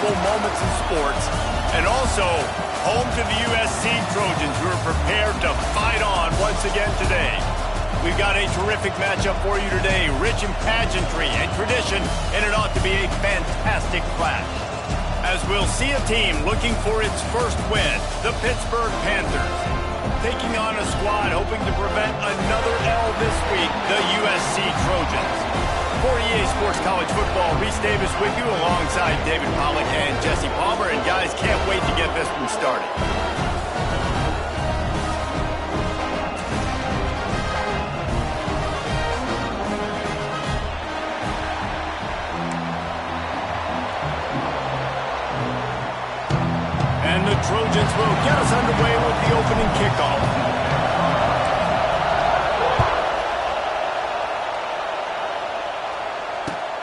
unforgettable moments in sports, and also home to the USC Trojans, who are prepared to fight on once again today. We've got a terrific matchup for you today, rich in pageantry and tradition, and it ought to be a fantastic clash. As we'll see a team looking for its first win, the Pittsburgh Panthers, taking on a squad hoping to prevent another L this week, the USC Trojans. For EA Sports College Football, Reese Davis with you alongside David Pollack and Jesse Palmer. And guys, can't wait to get this one started. And the Trojans will get us underway with the opening kickoff.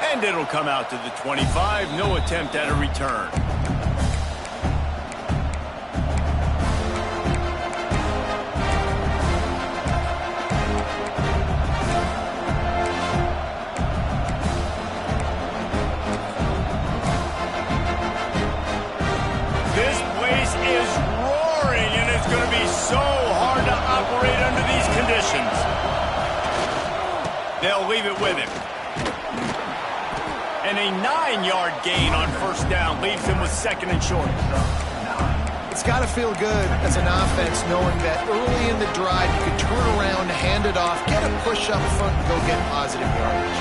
And it'll come out to the 25. No attempt at a return. This place is roaring, and it's going to be so hard to operate under these conditions. They'll leave it with him. And a 9-yard gain on first down leaves him with second and short. It's got to feel good as an offense knowing that early in the drive you can turn around, hand it off, get a push up front, and go get positive yardage.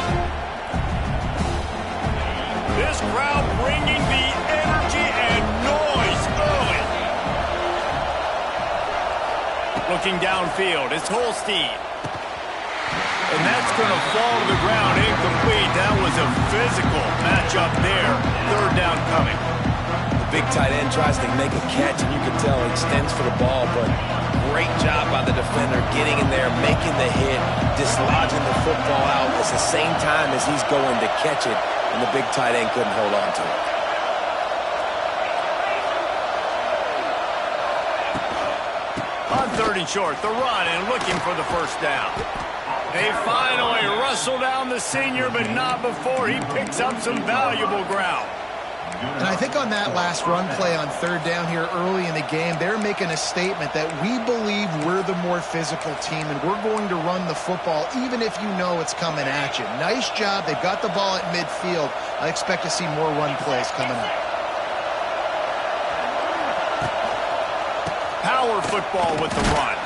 This crowd bringing the energy and noise early. Looking downfield, it's Holstein. And that's going to fall to the ground incomplete. That was a physical matchup there. Third down coming. The big tight end tries to make a catch, and you can tell he extends for the ball, but great job by the defender getting in there, making the hit, dislodging the football out at the same time as he's going to catch it, and the big tight end couldn't hold on to it. On third and short, the run and looking for the first down. They finally wrestle down the senior, but not before he picks up some valuable ground. And I think on that last run play on third down here early in the game, they're making a statement that we believe we're the more physical team, and we're going to run the football even if you know it's coming at you. Nice job. They've got the ball at midfield. I expect to see more run plays coming up. Power football with the run.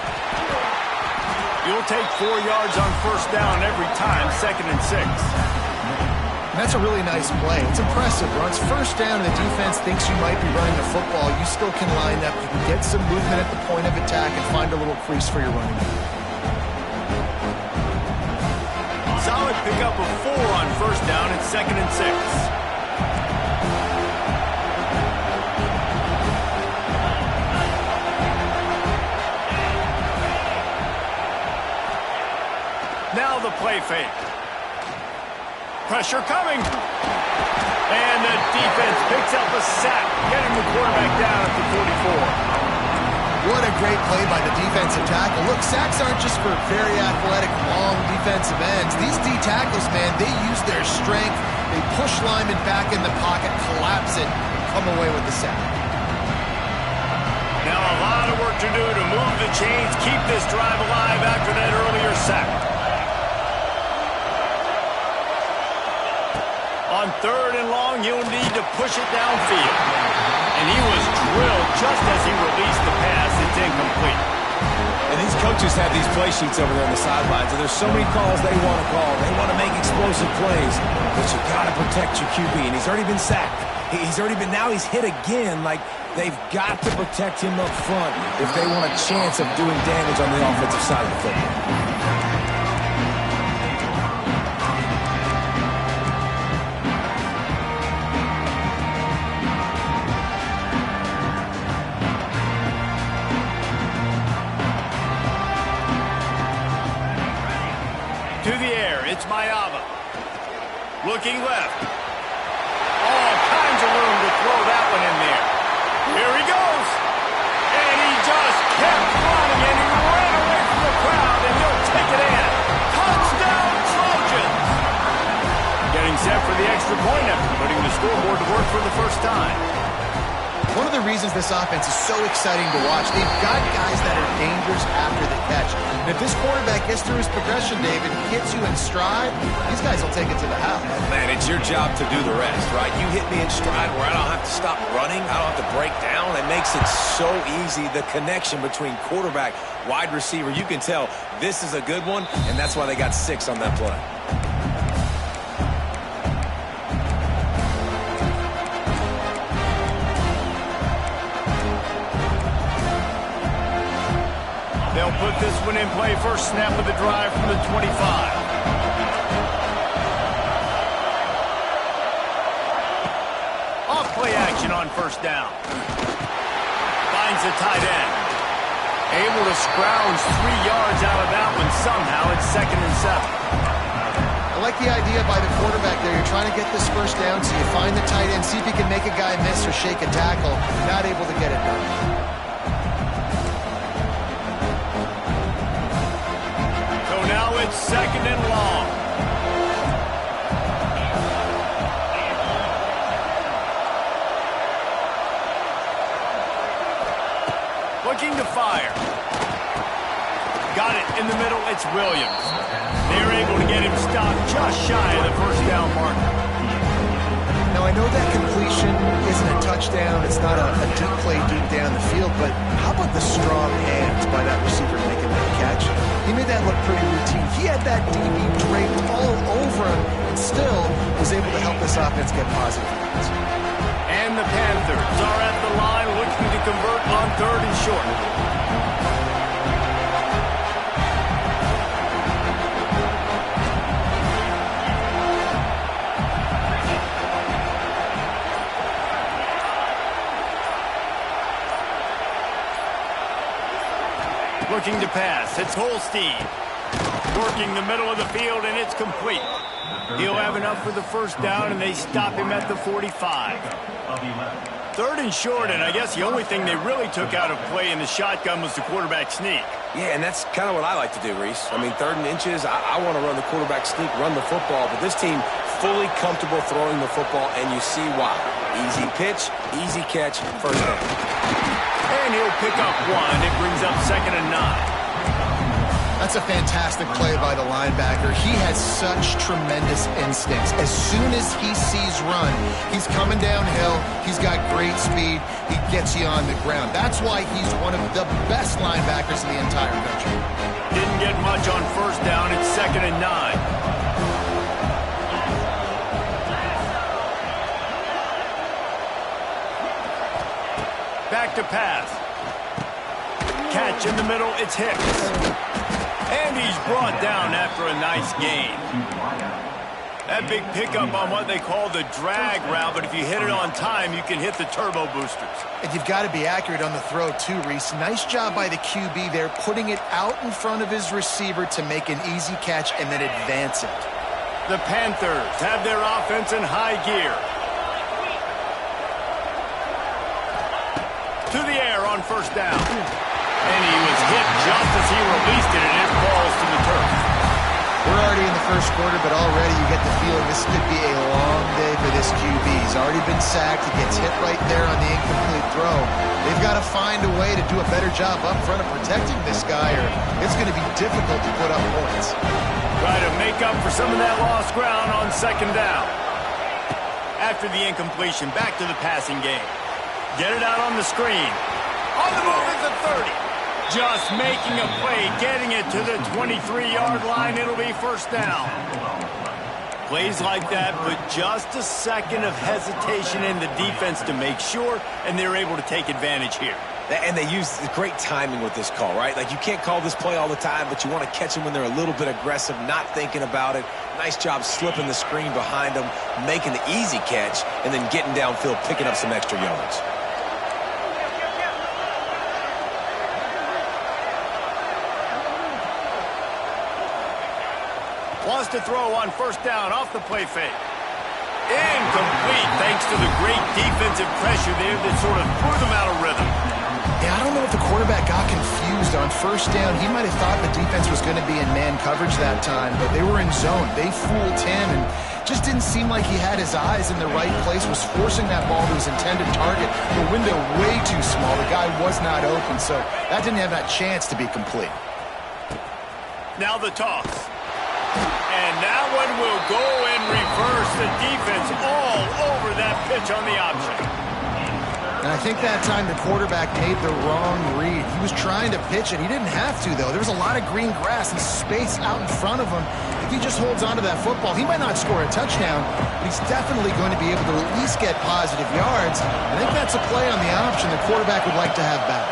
You'll take 4 yards on first down every time, second and 6. And that's a really nice play. It's impressive. Once first down and the defense thinks you might be running the football, you still can line up. You can get some movement at the point of attack and find a little crease for your running back. Solid pickup of 4 on first down and second and 6. Now the play fake. Pressure coming. And the defense picks up a sack, getting the quarterback down at the 44. What a great play by the defensive tackle. Look, sacks aren't just for very athletic, long defensive ends. These D tackles, man, they use their strength. They push linemen back in the pocket, collapse it, come away with the sack. Now a lot of work to do to move the chains, keep this drive alive after that earlier sack. On third and long, he'll need to push it downfield. And he was drilled just as he released the pass. It's incomplete. And these coaches have these play sheets over there on the sidelines, and there's so many calls they want to call. They want to make explosive plays, but you got to protect your QB, and he's already been sacked. Now he's hit again. Like, they've got to protect him up front if they want a chance of doing damage on the offensive side of the football. Looking left. All kinds of room to throw that one in there. Here he goes. And he just kept running, and he ran away from the crowd, and he'll take it in. Touchdown, Trojans. Getting set for the extra point after putting the scoreboard to work for for the first time. One of the reasons this offense is so exciting to watch, they've got guys that are dangerous after the catch. And if this quarterback gets through his progression, David, hits you in stride, these guys will take it to the house. Man, it's your job to do the rest, right? You hit me in stride where I don't have to stop running. I don't have to break down. It makes it so easy, the connection between quarterback, wide receiver. You can tell this is a good one, and that's why they got 6 on that play. They'll put this one in play. First snap of the drive from the 25. Off play action on first down. Finds the tight end. Able to scrounge 3 yards out of that one somehow. It's 2nd and 7. I like the idea by the quarterback there. You're trying to get this first down, so you find the tight end, see if you can make a guy miss or shake a tackle. Not able to get it done. Now it's 2nd and long. Looking to fire. Got it in the middle. It's Williams. They're able to get him stopped just shy of the first down marker. Now, I know that completion isn't a touchdown. It's not a deep play deep down the field, but how about the strong hands by that receiver making that catch? He made that look pretty routine. He had that DB draped all over him and still was able to help this offense get positive points. And the Panthers are at the line looking to convert on 3rd and short. Looking to pass. It's Holstein. Working the middle of the field, and it's complete. He'll have enough for the first down, and they stop him at the 45. 3rd and short, and I guess the only thing they really took out of play in the shotgun was the quarterback sneak. Yeah, and that's kind of what I like to do, Reese. I mean, 3rd and inches, I want to run the quarterback sneak, run the football, but this team fully comfortable throwing the football, and you see why. Easy pitch, easy catch, first down. And he'll pick up 1. It brings up 2nd and 9. That's a fantastic play by the linebacker. He has such tremendous instincts. As soon as he sees run, he's coming downhill. He's got great speed. He gets you on the ground. That's why he's one of the best linebackers in the entire country. Didn't get much on first down. It's 2nd and 9. Back to pass. Catch in the middle. It's Hicks. And he's brought down after a nice gain. That big pickup on what they call the drag route, but if you hit it on time, you can hit the turbo boosters. And you've got to be accurate on the throw too, Reese. Nice job by the QB there, putting it out in front of his receiver to make an easy catch and then advance it. The Panthers have their offense in high gear. To the air on first down. And he was hit just as he released it, and it falls to the turf. We're already in the first quarter, but already you get the feeling this could be a long day for this QB. He's already been sacked. He gets hit right there on the incomplete throw. They've got to find a way to do a better job up front of protecting this guy, or it's going to be difficult to put up points. Try to make up for some of that lost ground on second down. After the incompletion, back to the passing game. Get it out on the screen. On the move is the 30. Just making a play, getting it to the 23-yard line. It'll be first down. Plays like that, but just a second of hesitation in the defense to make sure, and they're able to take advantage here. And they use great timing with this call, right? Like, you can't call this play all the time, but you want to catch them when they're a little bit aggressive, not thinking about it. Nice job slipping the screen behind them, making the easy catch, and then getting downfield, picking up some extra yards. Wants to throw on first down off the play fake. Incomplete thanks to the great defensive pressure there that sort of threw them out of rhythm. Yeah, I don't know if the quarterback got confused on first down. He might have thought the defense was going to be in man coverage that time, but they were in zone. They fooled him and just didn't seem like he had his eyes in the right place, was forcing that ball to his intended target. The window way too small. The guy was not open, so that didn't have that chance to be complete. Now the toss. And that one will go and reverse the defense all over that pitch on the option. And I think that time the quarterback made the wrong read. He was trying to pitch it. He didn't have to, though. There was a lot of green grass and space out in front of him. If he just holds on to that football, he might not score a touchdown, but he's definitely going to be able to at least get positive yards. I think that's a play on the option the quarterback would like to have back.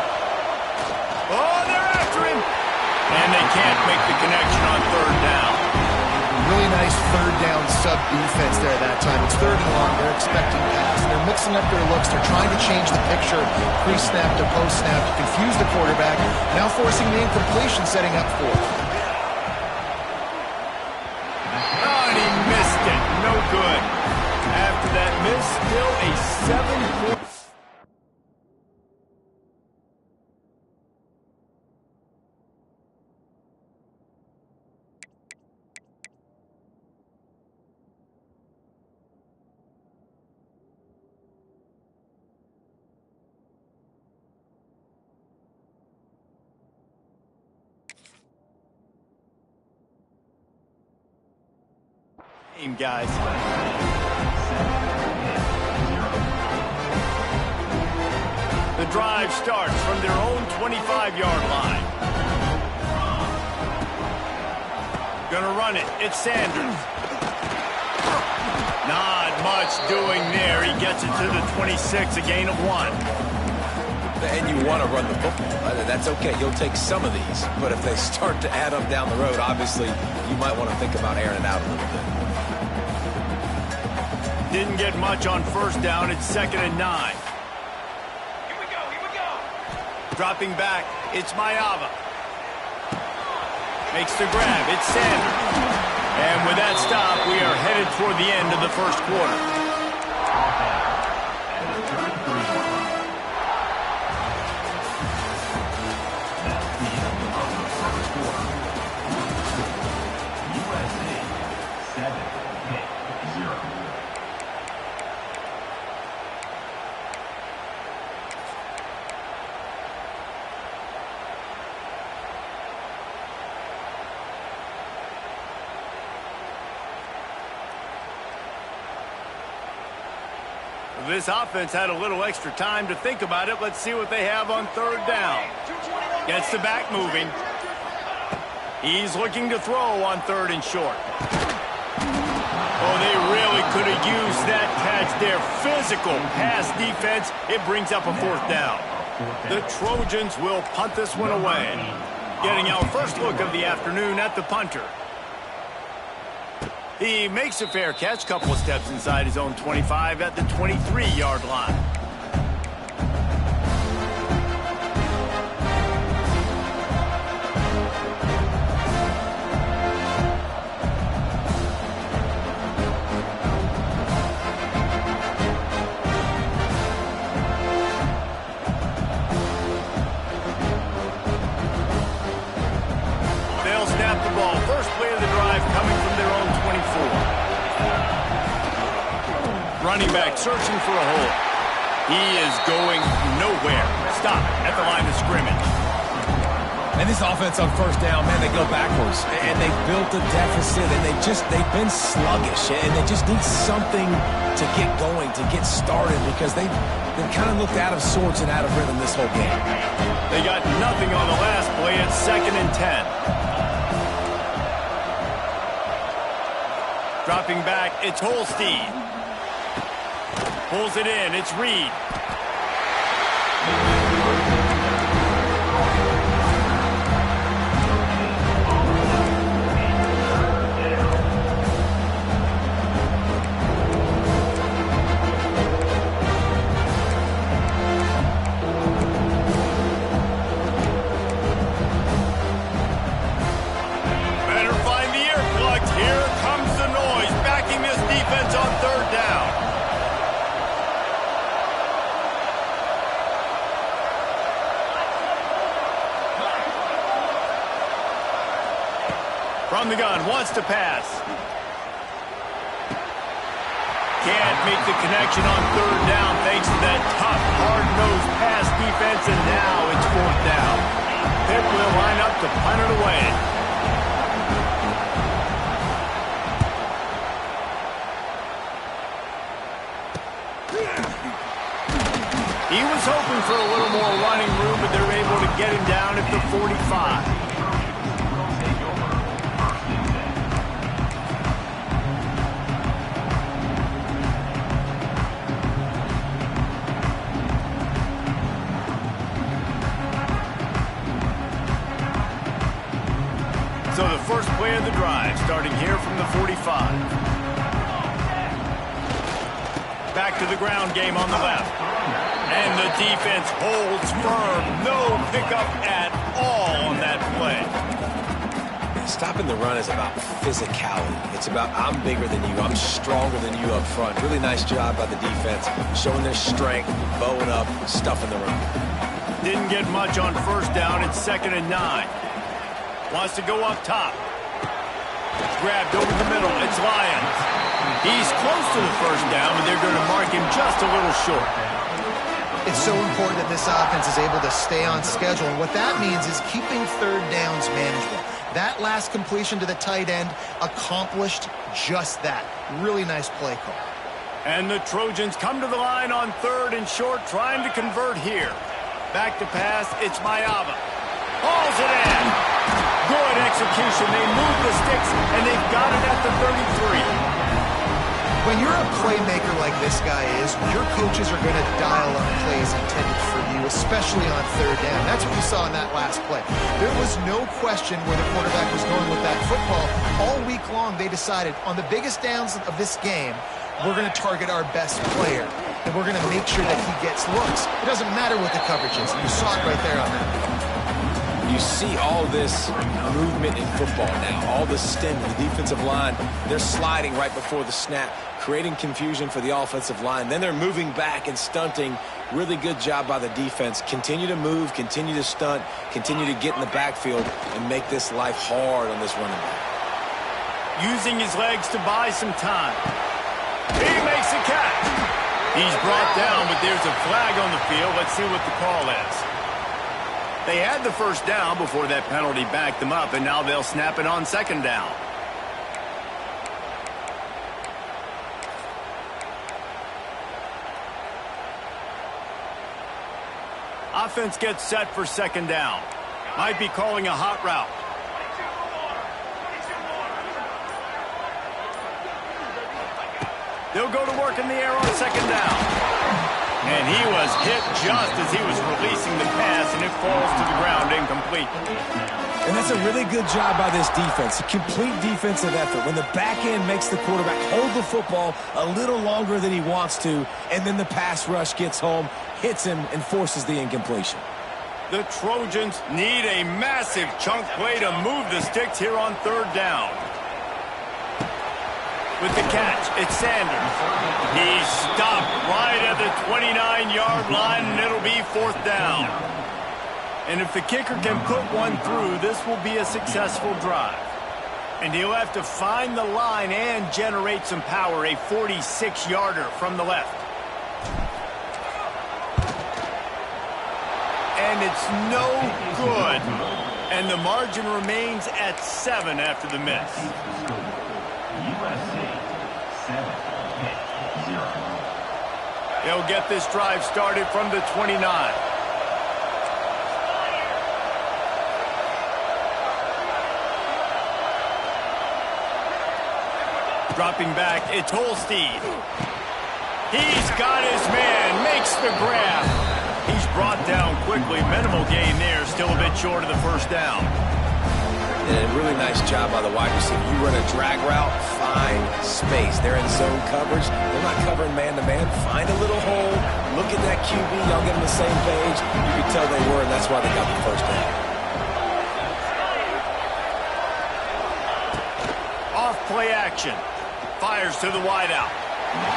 Oh, they're after him. And they can't make the connection on third down. Really nice third down sub-defense there that time. It's third and long. They're expecting pass. And they're mixing up their looks. They're trying to change the picture pre-snap to post-snap to confuse the quarterback. Now forcing the incompletion, setting up for it. Oh, and he missed it. No good. After that miss, still a 7-point. Guys. The drive starts from their own 25-yard line. Gonna run it. It's Sanders. Not much doing there. He gets it to the 26, a gain of 1. And you want to run the football. That's okay. You'll take some of these. But if they start to add up down the road, obviously, you might want to think about airing it out a little bit. Didn't get much on first down. It's 2nd and 9. Here we go. Dropping back, it's Mayava. Makes the grab, it's Sanders. And with that stop, we are headed toward the end of the first quarter. This offense had a little extra time to think about it. Let's see what they have on third down. Gets the back moving. He's looking to throw on 3rd and short. Oh, they really could have used that catch there. Physical pass defense. It brings up a 4th down. The Trojans will punt this one away. Getting our first look of the afternoon at the punter. He makes a fair catch, couple of steps inside his own 25 at the 23-yard line. They'll snap the ball. First play of the drive coming from their own 24. Running back searching for a hole. He is going nowhere. Stop at the line of scrimmage. And this offense on first down, man, they go backwards. And they built a deficit, and they've been sluggish. And they just need something to get going, to get started, because they've kind of looked out of sorts and out of rhythm this whole game. They got nothing on the last play. It's 2nd and 10. Dropping back, it's Holstein. Pulls it in, it's Reed. From the gun, wants to pass. Can't make the connection on third down thanks to that tough, hard-nosed pass defense, and now it's fourth down. Pitt will line up to punt it away. He was hoping for a little more running room, but they're able to get him down at the 45. So the first play of the drive, starting here from the 45. Back to the ground game on the left. And the defense holds firm. No pickup at all on that play. Stopping the run is about physicality. It's about I'm bigger than you, I'm stronger than you up front. Really nice job by the defense, showing their strength, bowing up, stuffing the run. Didn't get much on first down. It's 2nd and 9. Wants to go up top. Grabbed over the middle. It's Lyons. He's close to the first down, but they're going to mark him just a little short. It's so important that this offense is able to stay on schedule, and what that means is keeping third downs manageable. That last completion to the tight end accomplished just that. Really nice play call. And the Trojans come to the line on 3rd and short, trying to convert here. Back to pass. It's Mayava. Hauls it in. Good execution. They move the sticks, and they've got it at the 33. When you're a playmaker like this guy is, your coaches are going to dial up plays intended for you, especially on third down. That's what you saw in that last play. There was no question where the quarterback was going with that football. All week long, they decided on the biggest downs of this game, we're going to target our best player, and we're going to make sure that he gets looks. It doesn't matter what the coverage is. You saw it right there on that. You see all this movement in football now, all the stem, the defensive line, they're sliding right before the snap, creating confusion for the offensive line. Then they're moving back and stunting. Really good job by the defense. Continue to move, continue to stunt, continue to get in the backfield and make this life hard on this running back. Using his legs to buy some time. He makes a catch. He's brought down, but there's a flag on the field. Let's see what the call is. They had the first down before that penalty backed them up, and now they'll snap it on 2nd down. Offense gets set for 2nd down. Might be calling a hot route. They'll go to work in the air on 2nd down. And he was hit just as he was releasing the pass, and it falls to the ground incomplete. And that's a really good job by this defense, a complete defensive effort. When the back end makes the quarterback hold the football a little longer than he wants to, and then the pass rush gets home, hits him, and forces the incompletion. The Trojans need a massive chunk play to move the sticks here on 3rd down. With the catch, it's Sanders. He's stopped right at the 29-yard line, and it'll be 4th down. And if the kicker can put one through, this will be a successful drive. And he'll have to find the line and generate some power, a 46-yarder from the left. And it's no good. And the margin remains at 7 after the miss. They'll get this drive started from the 29. Dropping back, it's Holstein. He's got his man, makes the grab. He's brought down quickly. Minimal gain there, still a bit short of the first down. And a really nice job by the wide receiver. You run a drag route, find space. They're in zone coverage. They're not covering man-to-man. Find a little hole. Look at that QB. Y'all get on the same page. You can tell they were, and that's why they got the first down. Off play action. Fires to the wideout.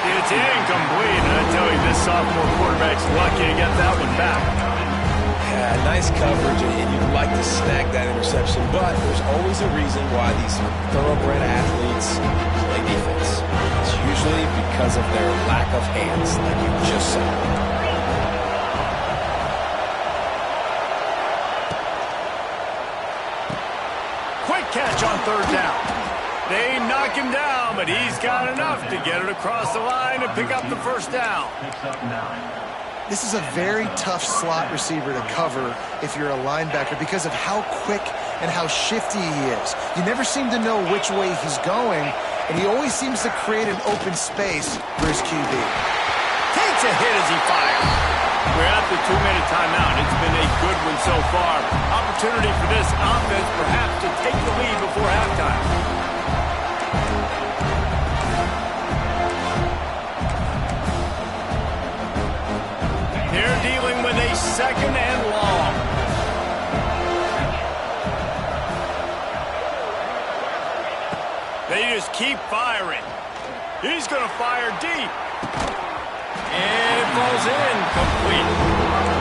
It's incomplete, and I tell you, this sophomore quarterback's lucky to get that one back. Yeah, nice coverage, and you'd like to snag that interception, but there's always a reason why these thoroughbred athletes play defense. It's usually because of their lack of hands, like you just saw. Quick catch on third down. They knock him down, but he's got enough to get it across the line and pick up the first down. This is a very tough slot receiver to cover if you're a linebacker because of how quick and how shifty he is. You never seem to know which way he's going, and he always seems to create an open space for his QB. Takes a hit as he fires. We're at the 2-minute timeout. It's been a good one so far. Opportunity for this offense perhaps to take the lead before halftime. They're dealing with a second and long. They just keep firing. He's going to fire deep. And it falls in complete.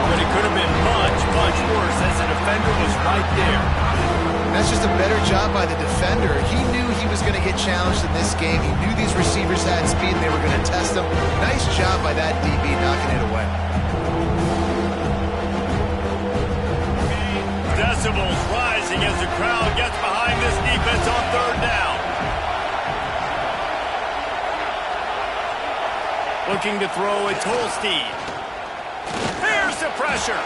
But it could have been much, much worse as the defender was right there. That's just a better job by the defender. He knew he was going to get challenged in this game. He knew these receivers had speed and they were going to test him. Nice job by that DB knocking it away. Decibels rising as the crowd gets behind this defense on third down. Looking to throw, it's Holstein. Here's the pressure.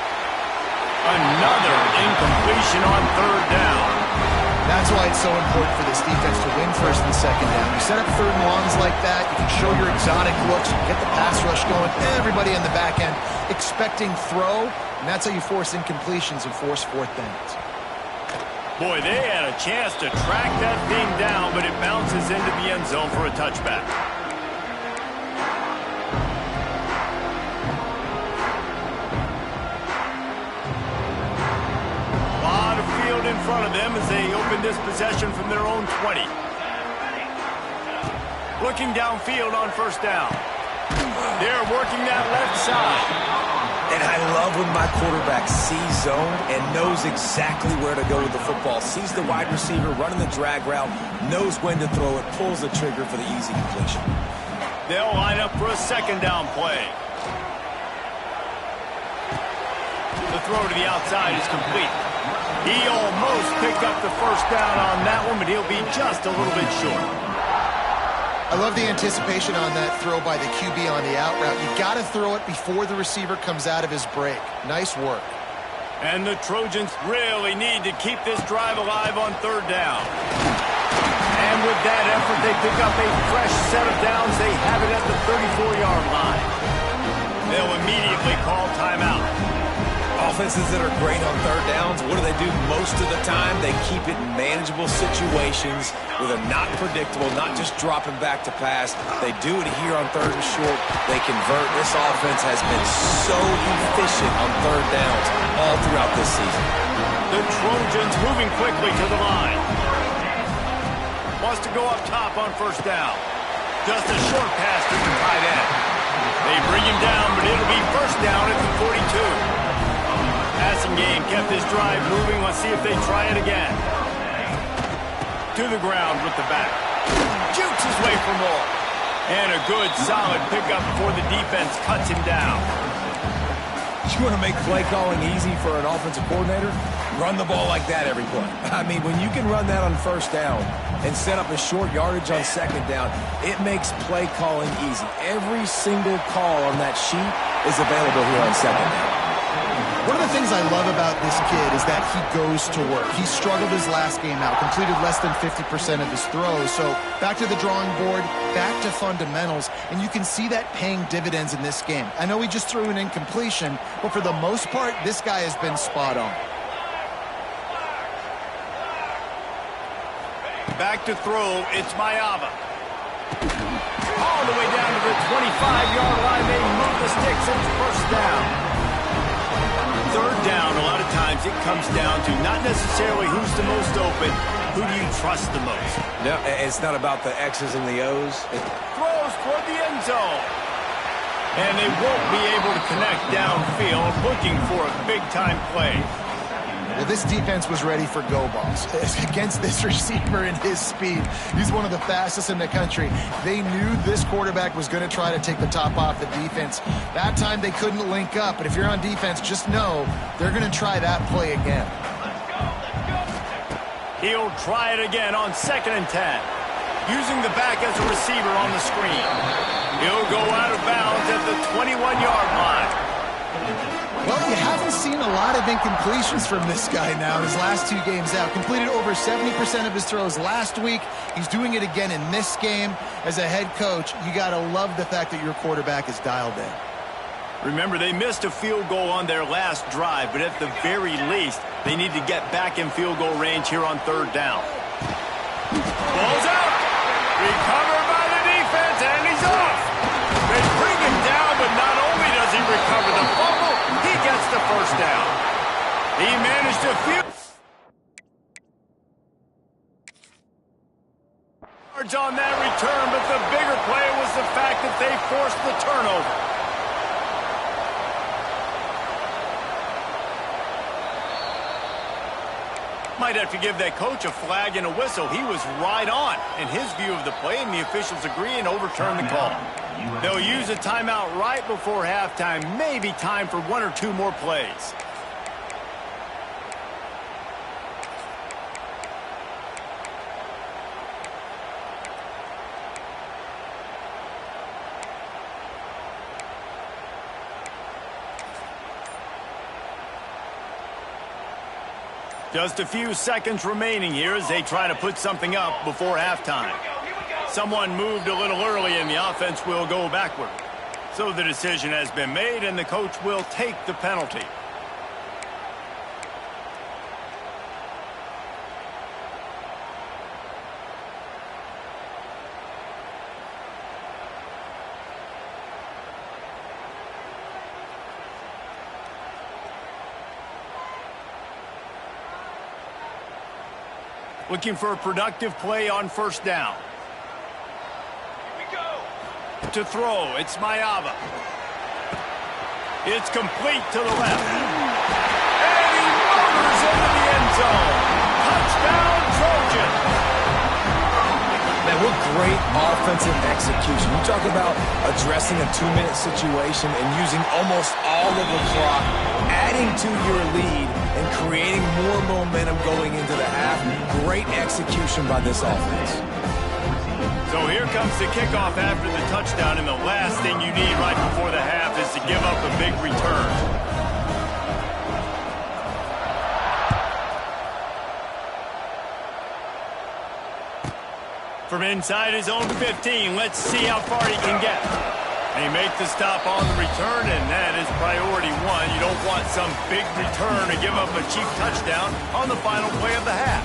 Another incompletion on third down. That's why it's so important for this defense to win first and second down. You set up third and longs like that, you can show your exotic looks, you can get the pass rush going, everybody in the back end expecting throw, and that's how you force incompletions and force fourth downs. Boy, they had a chance to track that thing down, but it bounces into the end zone for a touchback. In front of them as they open this possession from their own 20. Looking downfield on first down. They're working that left side. And I love when my quarterback sees zone and knows exactly where to go with the football. Sees the wide receiver running the drag route, knows when to throw it, pulls the trigger for the easy completion. They'll line up for a second down play. The throw to the outside is complete. He almost picked up the first down on that one, but he'll be just a little bit short. I love the anticipation on that throw by the QB on the out route. You got to throw it before the receiver comes out of his break. Nice work. And the Trojans really need to keep this drive alive on third down. And with that effort, they pick up a fresh set of downs. They have it at the 34-yard line. They'll immediately call timeout. Offenses that are great on third downs, what do they do most of the time? They keep it in manageable situations where they're not predictable, not just dropping back to pass. They do it here on third and short. They convert. This offense has been so efficient on third downs all throughout this season. The Trojans moving quickly to the line. Wants to go up top on first down. Just a short pass to the tight end. They bring him down, but it'll be first down at the 42. Passing game kept this drive moving. Let's see if they try it again. To the ground with the back. Jukes his way for more. And a good, solid pickup before the defense cuts him down. You want to make play calling easy for an offensive coordinator? Run the ball like that every play. I mean, when you can run that on first down and set up a short yardage on second down, it makes play calling easy. Every single call on that sheet is available here on second down. One of the things I love about this kid is that he goes to work. He struggled his last game out, completed less than 50% of his throws. So back to the drawing board, back to fundamentals, and you can see that paying dividends in this game. I know he just threw an incompletion, but for the most part, this guy has been spot on. Back to throw, it's Mayava. All the way down to the 25-yard line. They move the sticks. It's first down. Third down, a lot of times it comes down to not necessarily who's the most open, who do you trust the most? No, it's not about the X's and the O's. Throws toward the end zone. And they won't be able to connect downfield, looking for a big-time play. Well, this defense was ready for go balls. Against this receiver and his speed, he's one of the fastest in the country. They knew this quarterback was going to try to take the top off the defense. That time they couldn't link up, but if you're on defense, just know they're going to try that play again. He'll try it again on 2nd and 10. Using the back as a receiver on the screen. He'll go out of bounds at the 21-yard line. Well, you haven't seen a lot of incompletions from this guy now in his last 2 games out. Completed over 70% of his throws last week. He's doing it again in this game. As a head coach, you got to love the fact that your quarterback is dialed in. Remember, they missed a field goal on their last drive, but at the very least, they need to get back in field goal range here on 3rd down. Ball's out. Recovered by the defense, and he's off. They bring him down, but not only does he recover the fumble, he gets the 1st down. He managed to yards on that return, but the bigger play was the fact that they forced the turnover. Might have to give that coach a flag and a whistle. He was right on in his view of the play, and the officials agree and overturn the call. They'll use a timeout right before halftime. Maybe time for 1 or 2 more plays. Just a few seconds remaining here as they try to put something up before halftime. Someone moved a little early and the offense will go backward. So the decision has been made and the coach will take the penalty. Looking for a productive play on 1st down. Here we go. To throw, it's Mayava. It's complete to the left. And he motors into the end zone. Touchdown, Trojan. Man, what great offensive execution. You talk about addressing a 2-minute situation and using almost all of the clock, adding to your lead, and creating more momentum going into the half. Great execution by this offense. So here comes the kickoff after the touchdown, and the last thing you need right before the half is to give up a big return. From inside his own 15, let's see how far he can get. They make the stop on the return, and that is priority 1. You don't want some big return to give up a cheap touchdown on the final play of the half.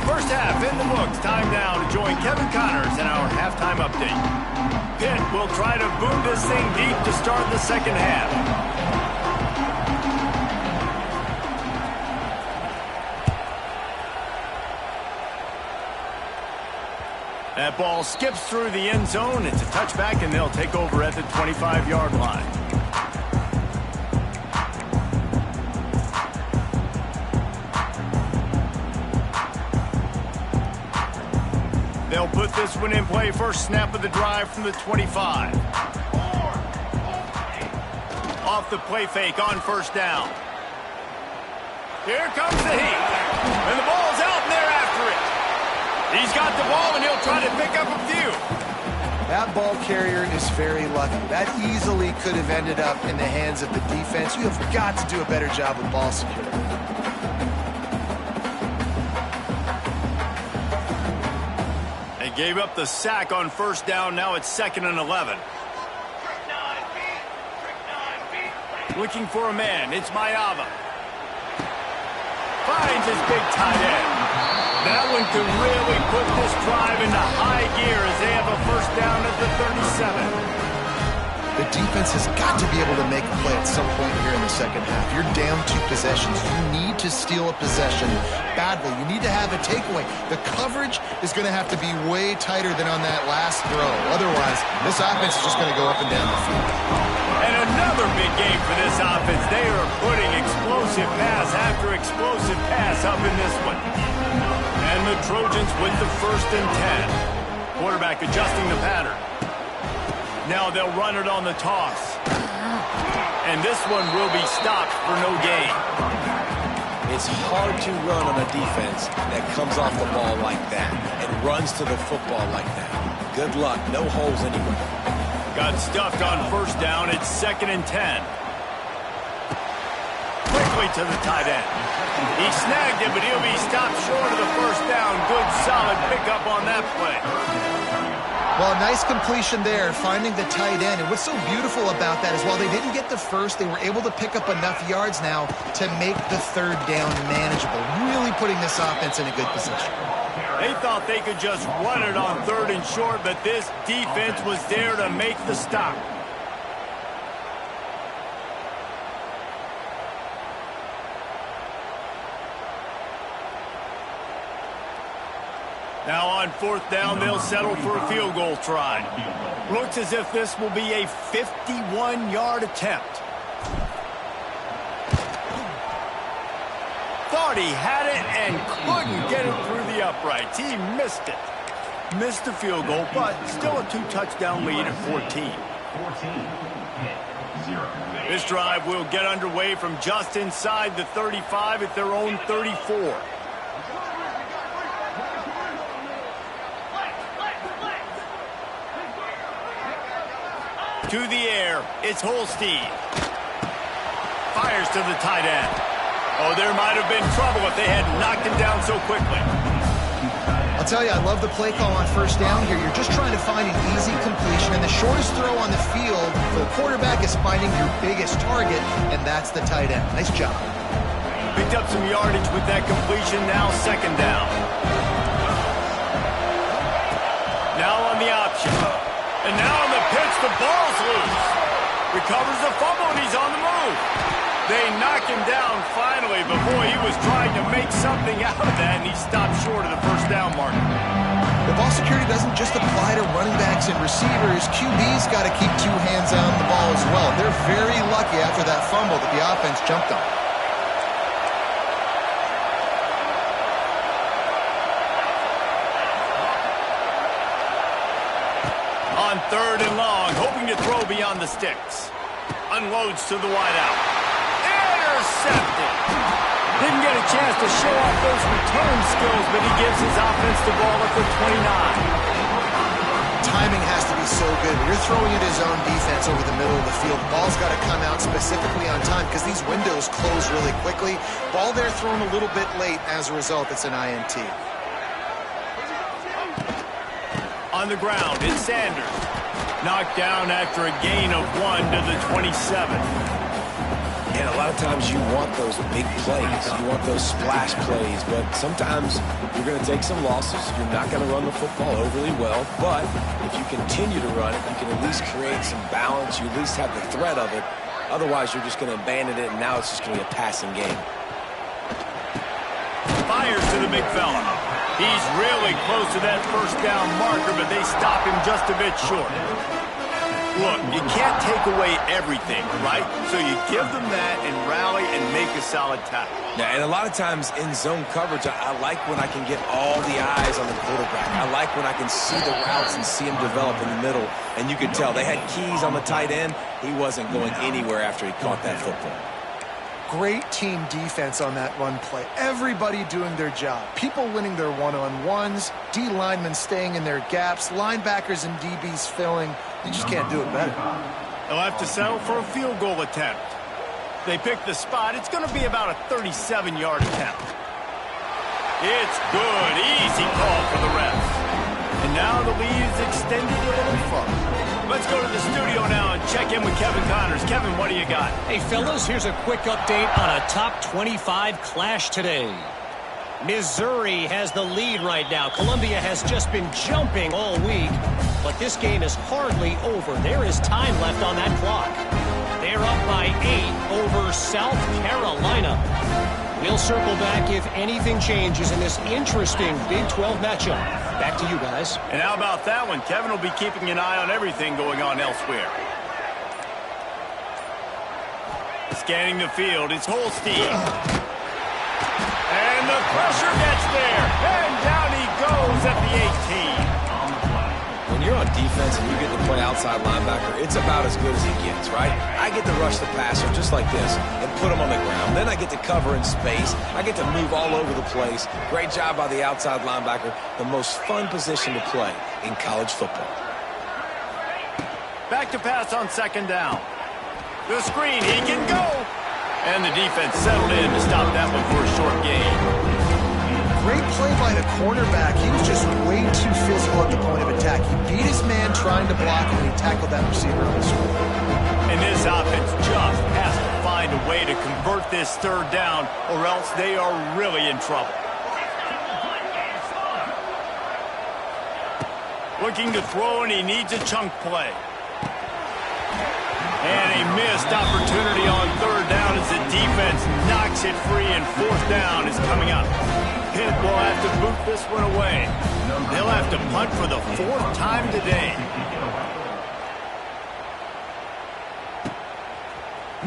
First half in the books. Time now to join Kevin Connors in our halftime update. Pitt will try to boom this thing deep to start the 2nd half. That ball skips through the end zone. It's a touchback, and they'll take over at the 25-yard line. They'll put this one in play. First snap of the drive from the 25. Off the play fake on 1st down. Here comes the heat. And the ball's out, and they're after it. He's got the ball, and he'll try to pick up a few. That ball carrier is very lucky. That easily could have ended up in the hands of the defense. You have got to do a better job with ball security. They gave up the sack on 1st down. Now it's 2nd and 11. Looking for a man. It's Mayava. Finds his big tight end. That one could really put this drive into high gear as they have a 1st down at the 37. The defense has got to be able to make a play at some point here in the second half. You're down 2 possessions. You need to steal a possession badly. You need to have a takeaway. The coverage is going to have to be way tighter than on that last throw. Otherwise, this offense is just going to go up and down the field. And another big game for this offense. They are putting explosive pass after explosive pass up in this one. And the Trojans with the 1st and 10. Quarterback adjusting the pattern. Now they'll run it on the toss. And this one will be stopped for no gain. It's hard to run on a defense that comes off the ball like that and runs to the football like that. Good luck. No holes anywhere. Got stuffed on 1st down. It's 2nd and 10. Quickly to the tight end. He snagged it, but he'll be stopped short of the 1st down. Good, solid pickup on that play. Well, a nice completion there, finding the tight end. And what's so beautiful about that is while they didn't get the 1st, they were able to pick up enough yards now to make the 3rd down manageable, really putting this offense in a good position. They thought they could just run it on 3rd and short, but this defense was there to make the stop. Now on 4th down, they'll settle for a field goal try. Looks as if this will be a 51-yard attempt. Thought he had it and couldn't get it through the uprights. He missed it. Missed the field goal, but still a 2-touchdown lead at 14. This drive will get underway from just inside the 35 at their own 34. To the air, it's Holstein. Fires to the tight end. Oh, there might have been trouble if they had knocked him down so quickly. I'll tell you, I love the play call on 1st down here. You're just trying to find an easy completion, and the shortest throw on the field for the quarterback is finding your biggest target, and that's the tight end. Nice job. Picked up some yardage with that completion, now 2nd down. Now on the option. And now on the pitch, the ball's loose. Recovers the fumble, and he's on the move. They knock him down finally, but boy, he was trying to make something out of that, and he stopped short of the 1st down marker. The ball security doesn't just apply to running backs and receivers. QB's got to keep 2 hands on the ball as well. They're very lucky after that fumble that the offense jumped on. On 3rd and long, hoping to throw beyond the sticks. Unloads to the wideout. Intercepted. Didn't get a chance to show off those return skills, but he gives his offense the ball at the 29. Timing has to be so good. When you're throwing at his own defense over the middle of the field, the ball's got to come out specifically on time because these windows close really quickly. Ball there thrown a little bit late. As a result, it's an INT. On the ground, it's Sanders. Knocked down after a gain of 1 to the 27. And a lot of times you want those big plays. You want those splash plays. But sometimes you're going to take some losses. You're not going to run the football overly well. But if you continue to run it, you can at least create some balance. You at least have the threat of it. Otherwise, you're just going to abandon it, and now it's just going to be a passing game. Fires to the big fella. He's really close to that 1st down marker, but they stop him just a bit short. Look, you can't take away everything, right? So you give them that and rally and make a solid tackle. Yeah, and a lot of times in zone coverage, I like when I can get all the eyes on the quarterback. I like when I can see the routes and see him develop in the middle. And you could tell they had keys on the tight end. He wasn't going anywhere after he caught that football. Great team defense on that run play. Everybody doing their job. People winning their one-on-ones, D linemen staying in their gaps, linebackers and DBs filling. You just can't do it better. They'll have to settle for a field goal attempt. They pick the spot. It's going to be about a 37-yard attempt. It's good. Easy call for the refs. And now the lead is extended a little further. Let's go to the studio now and check in with Kevin Connors. Kevin, what do you got? Hey, fellas, here's a quick update on a top 25 clash today. Missouri has the lead right now. Columbia has just been jumping all week. But this game is hardly over. There is time left on that clock. They're up by 8 over South Carolina. We'll circle back if anything changes in this interesting Big 12 matchup. Back to you guys. And how about that one? Kevin will be keeping an eye on everything going on elsewhere. Scanning the field, it's Holstein. And the pressure gets there. And down he goes at the 18. When you're on defense and you get to play outside linebacker, it's about as good as he gets, right? I get to rush the passer just like this and put him on the ground. Then I get to cover in space. I get to move all over the place. Great job by the outside linebacker. The most fun position to play in college football. Back to pass on second down. The screen, he can go. And the defense settled in to stop that one for a short gain. Great play by the cornerback. He was just way too physical at the point of attack. He beat his man trying to block, and he tackled that receiver on the screen. And this offense just has to find a way to convert this third down, or else they are really in trouble. Looking to throw, and he needs a chunk play. And a missed opportunity on third down as the defense knocks it free, and fourth down is coming up. Pitt will have to boot this one away. They'll have to punt for the 4th time today.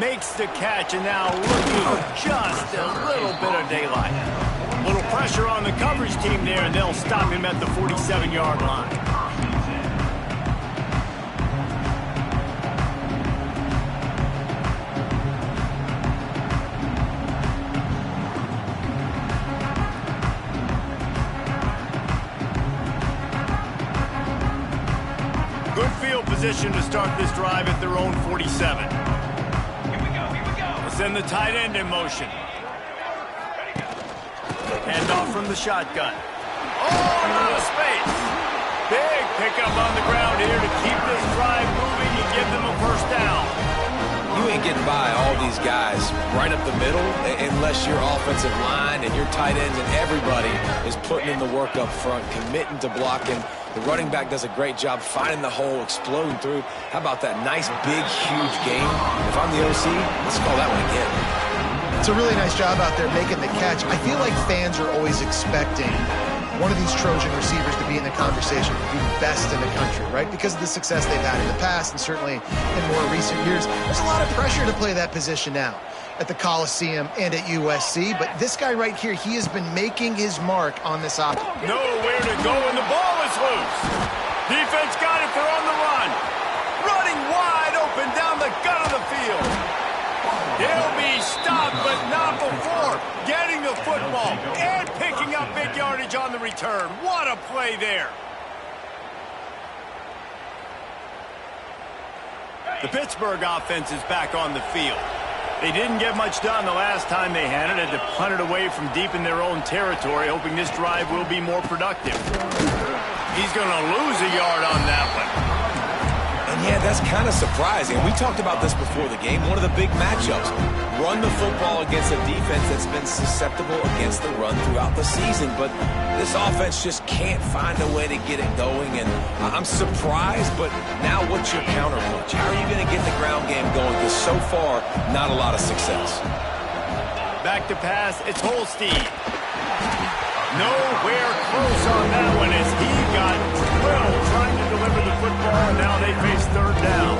Makes the catch, and now looking for just a little bit of daylight. A little pressure on the coverage team there, and they'll stop him at the 47-yard line. Good field position to start this drive at their own 47. Here we go. Let's send the tight end in motion. Hand off from the shotgun. Oh, out of space. Big pickup on the ground here to keep this drive moving and give them a first down. You ain't getting by all these guys right up the middle unless your offensive line and your tight ends and everybody is putting in the work up front, committing to blocking. The running back does a great job finding the hole, exploding through. How about that nice, big, huge game? If I'm the OC, let's call that one again. It's a really nice job out there making the catch. I feel like fans are always expecting one of these Trojan receivers to be in the conversation to be the best in the country, right? Because of the success they've had in the past and certainly in more recent years. There's a lot of pressure to play that position now at the Coliseum and at USC. But this guy right here, he has been making his mark on this offense. Nowhere to go, and the ball is loose. Defense got it. They're on the run. Running wide open down the gut of the field. He'll be stopped, but not before getting the football and picking up big yardage on the return. What a play there. The Pittsburgh offense is back on the field. They didn't get much done the last time they had it. Had to punt it away from deep in their own territory, hoping this drive will be more productive. He's going to lose a yard on that one. And yeah, that's kind of surprising. We talked about this before the game. One of the big matchups. Run the football against a defense that's been susceptible against the run throughout the season. But this offense just can't find a way to get it going. And I'm surprised, but now what's your counterpunch? How are you going to get the ground game going? Because so far, not a lot of success. Back to pass, it's Holstein. Nowhere close on that one as he got drilled trying to deliver the football, and now they face third down.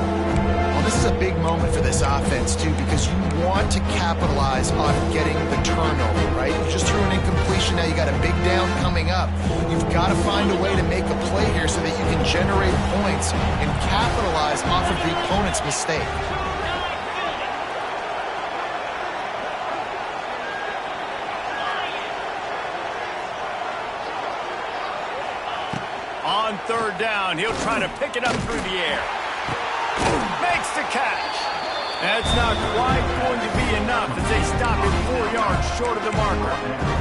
Well, this is a big moment for this offense, too, because you want to capitalize on getting the turnover, right? You just threw an incompletion. Now you got a big down coming up. You've got to find a way to make a play here so that you can generate points and capitalize off of the opponent's mistake. On third down, he'll try to pick it up through the air. Makes the catch. That's not quite going to be enough as they stop him 4 yards short of the marker.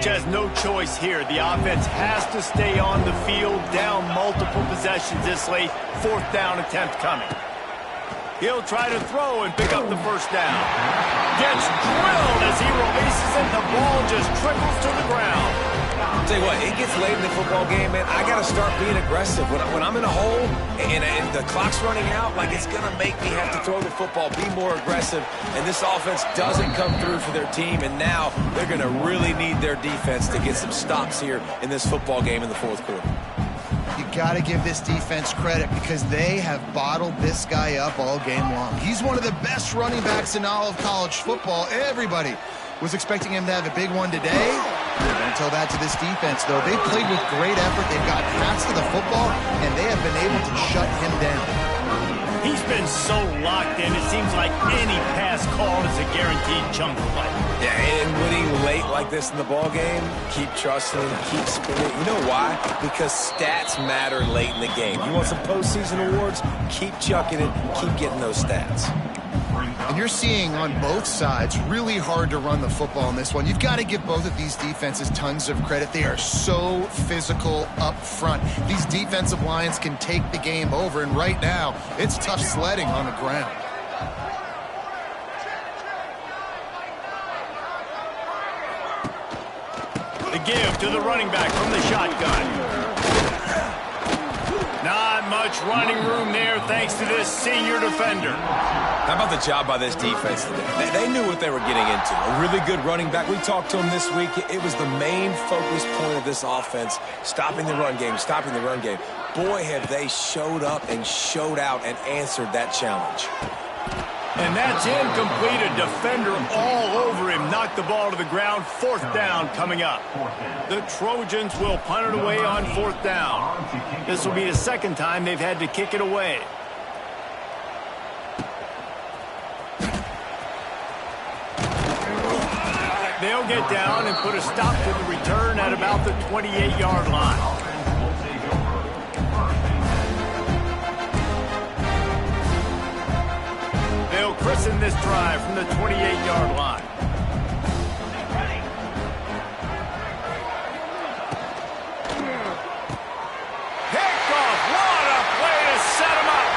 coach has no choice here. The offense has to stay on the field, down multiple possessions this late. 4th down attempt coming. He'll try to throw and pick up the first down. Gets drilled as he releases it. The ball just trickles to the ground. I'll tell you what, it gets late in the football game, man. I got to start being aggressive. When I'm in a hole and the clock's running out, like, it's going to make me have to throw the football, be more aggressive. And this offense doesn't come through for their team, and now they're going to really need their defense to get some stops here in this football game in the 4th quarter. You got to give this defense credit because they have bottled this guy up all game long. He's one of the best running backs in all of college football. Everybody was expecting him to have a big one today. Don't tell that to this defense, though. They played with great effort. They've got paths to the football, and they have been able to shut him down. He's been so locked in, it seems like any pass called is a guaranteed chunk play. Yeah, and winning late like this in the ball game, keep trusting, keep spinning. You know why? Because stats matter late in the game. You want some postseason awards? Keep chucking it, keep getting those stats. And you're seeing on both sides really hard to run the football in this one. You've got to give both of these defenses tons of credit. They are so physical up front. These defensive lines can take the game over, and right now, it's tough sledding on the ground. The give to the running back from the shotgun. Not much running room there thanks to this senior defender. How about the job by this defense today? They knew what they were getting into. A really good running back. We talked to him this week. It was the main focus point of this offense, stopping the run game, stopping the run game. Boy, have they showed up and showed out and answered that challenge. And that's incomplete. A defender all over him. Knocked the ball to the ground. 4th down coming up. The Trojans will punt it away on 4th down. This will be the 2nd time they've had to kick it away. They'll get down and put a stop to the return at about the 28-yard line. They'll christen this drive from the 28-yard line. Picked off. What a play to set him up.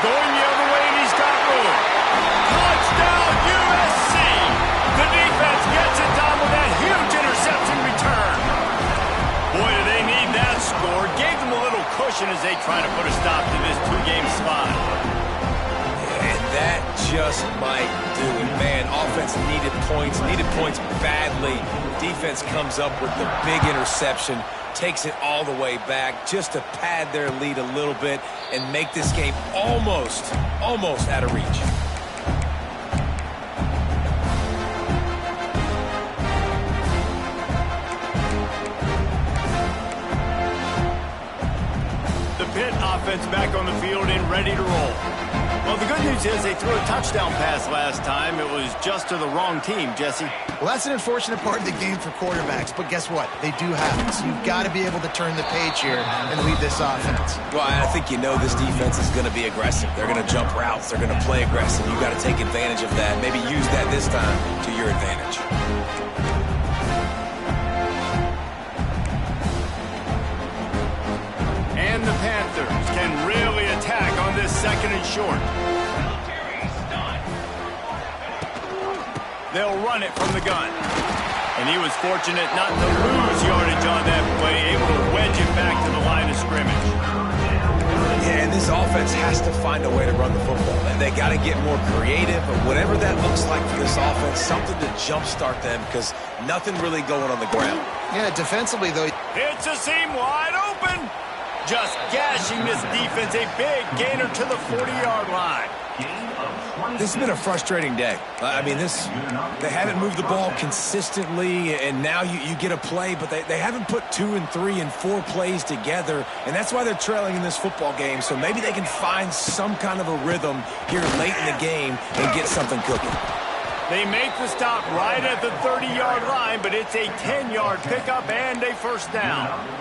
Going the other way, and he's got room. Touchdown, USC. The defense gets it done with that huge interception return. Boy, do they need that score. Gave them a little cushion as they try to put a stop to this 2-game spot. That just might do it. Man, offense needed points badly. Defense comes up with the big interception, takes it all the way back just to pad their lead a little bit and make this game almost out of reach. The Pitt offense back on the field and ready to roll. Well, the good news is they threw a touchdown pass last time. It was just to the wrong team, Jesse. Well, that's an unfortunate part of the game for quarterbacks, but guess what? They do have it. So you've got to be able to turn the page here and lead this offense. Well, I think you know this defense is going to be aggressive. They're going to jump routes. They're going to play aggressive. You've got to take advantage of that. Maybe use that this time to your advantage. And the Panthers can really attack on this 2nd and short. They'll run it from the gun. And he was fortunate not to lose yardage on that play, able to wedge it back to the line of scrimmage. Yeah, and this offense has to find a way to run the football. And they got to get more creative, but whatever that looks like for this offense, something to jumpstart them because nothing really going on the ground. Yeah, defensively, though. It's a seam wide open. Just gashing this defense, a big gainer to the 40-yard line. This has been a frustrating day. I mean, they haven't moved the ball consistently, and now you get a play, but they haven't put 2 and 3 and 4 plays together, and that's why they're trailing in this football game. So maybe they can find some kind of a rhythm here late in the game and get something cooking. They make the stop right at the 30-yard line, but it's a 10-yard pickup and a 1st down.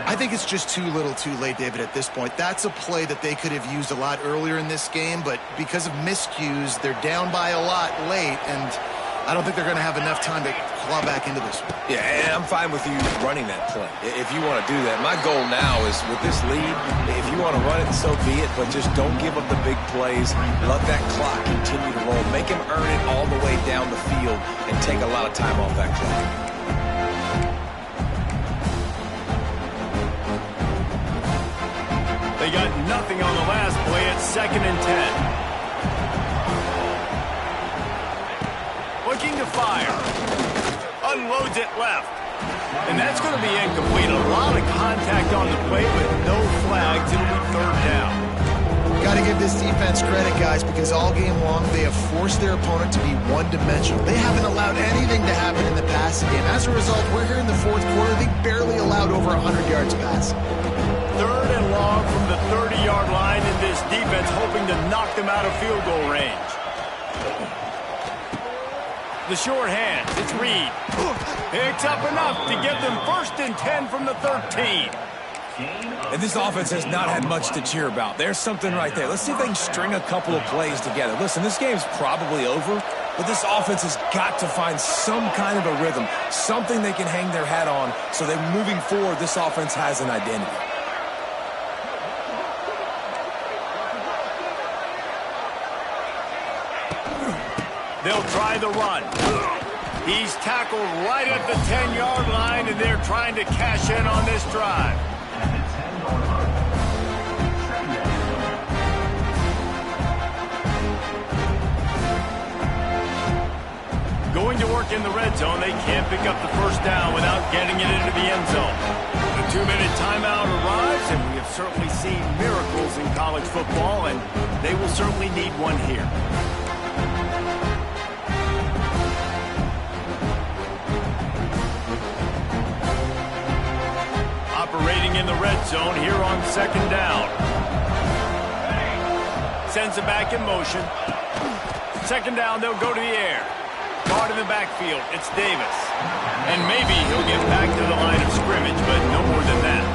I think it's just too little too late, David, at this point. That's a play that they could have used a lot earlier in this game, but because of miscues, they're down by a lot late, and I don't think they're going to have enough time to claw back into this one. Yeah, and I'm fine with you running that play if you want to do that. My goal now is with this lead, if you want to run it, so be it, but just don't give up the big plays. Let that clock continue to roll. Make him earn it all the way down the field and take a lot of time off that clock. They got nothing on the last play at 2nd and 10. Looking to fire. Unloads it left. And that's going to be incomplete. A lot of contact on the play, but no flags. It'll be 3rd down. Got to give this defense credit, guys, because all game long they have forced their opponent to be one-dimensional. They haven't allowed anything to happen in the passing game. As a result, we're here in the 4th quarter. They barely allowed over 100 yards passing. 3rd and long from the 30-yard line, and this defense hoping to knock them out of field goal range. The short hands, it's Reed. Picks up enough to give them 1st and 10 from the 13. And this offense has not had much to cheer about. There's something right there. Let's see if they can string a couple of plays together. Listen, this game's probably over, but this offense has got to find some kind of a rhythm, something they can hang their hat on so that moving forward, this offense has an identity. They'll try the run. He's tackled right at the 10-yard line, and they're trying to cash in on this drive. Going to work in the red zone. They can't pick up the 1st down without getting it into the end zone. The 2-minute timeout arrives, and we have certainly seen miracles in college football, and they will certainly need one here. Operating in the red zone here on 2nd down. Sends it back in motion. 2nd down, they'll go to the air. Guard in the backfield, it's Davis. And maybe he'll get back to the line of scrimmage, but no more than that.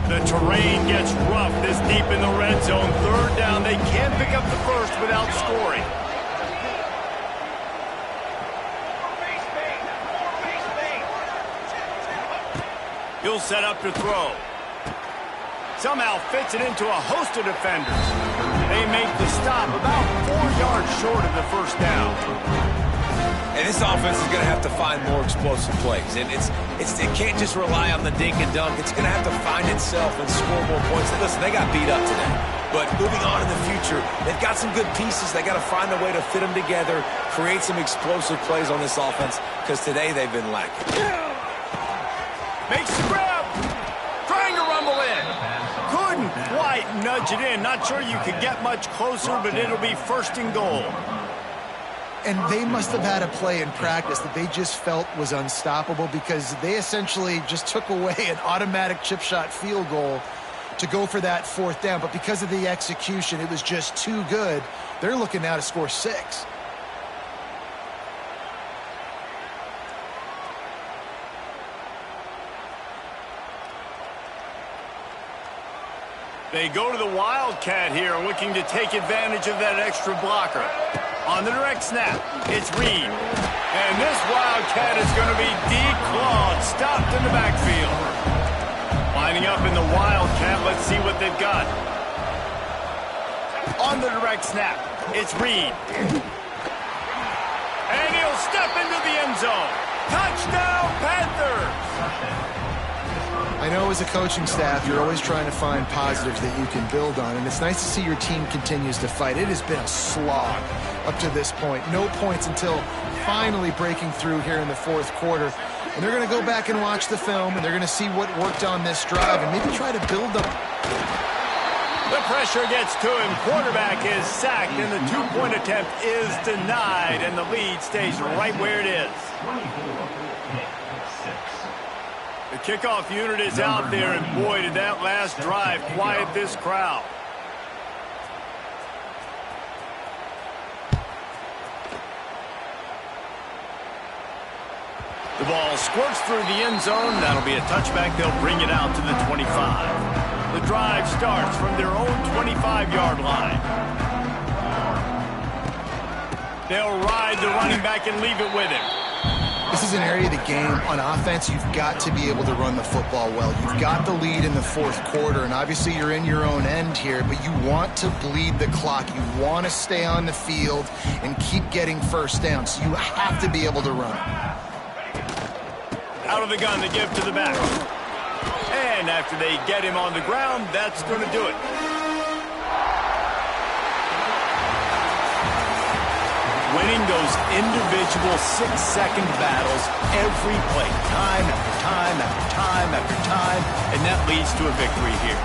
The terrain gets rough this deep in the red zone. 3rd down, they can't pick up the 1st without scoring. He'll set up to throw. Somehow fits it into a host of defenders. They make the stop about 4 yards short of the 1st down. And this offense is going to have to find more explosive plays. And it can't just rely on the dink and dunk. It's going to have to find itself and score more points. And listen, they got beat up today. But moving on in the future, they've got some good pieces. They got to find a way to fit them together, create some explosive plays on this offense, because today they've been lacking. Makes the grab. Trying to rumble in. Couldn't quite nudge it in. Not sure you could get much closer, but it'll be 1st and goal. And they must have had a play in practice that they just felt was unstoppable, because they essentially just took away an automatic chip shot field goal to go for that 4th down. But because of the execution, it was just too good. They're looking now to score 6. They go to the Wildcat here, looking to take advantage of that extra blocker. On the direct snap, it's Reed. And this Wildcat is going to be declawed, stopped in the backfield. Lining up in the Wildcat, let's see what they've got. On the direct snap, it's Reed. And he'll step into the end zone. Touchdown, Panthers! I know as a coaching staff, you're always trying to find positives that you can build on, and it's nice to see your team continues to fight. It has been a slog up to this point. No points until finally breaking through here in the 4th quarter. And they're going to go back and watch the film, and they're going to see what worked on this drive and maybe try to build up. The pressure gets to him. Quarterback is sacked, and the 2-point attempt is denied, and the lead stays right where it is. The kickoff unit is out there, and boy, did that last drive quiet this crowd. The ball squirts through the end zone. That'll be a touchback. They'll bring it out to the 25. The drive starts from their own 25-yard line. They'll ride the running back and leave it with him. This is an area of the game. On offense, you've got to be able to run the football well. You've got the lead in the fourth quarter, and obviously you're in your own end here, but you want to bleed the clock. You want to stay on the field and keep getting first down, so you have to be able to run. Out of the gun to give to the back. And after they get him on the ground, that's going to do it. Winning those individual 6-second battles every play, time after time after time after time, and that leads to a victory here.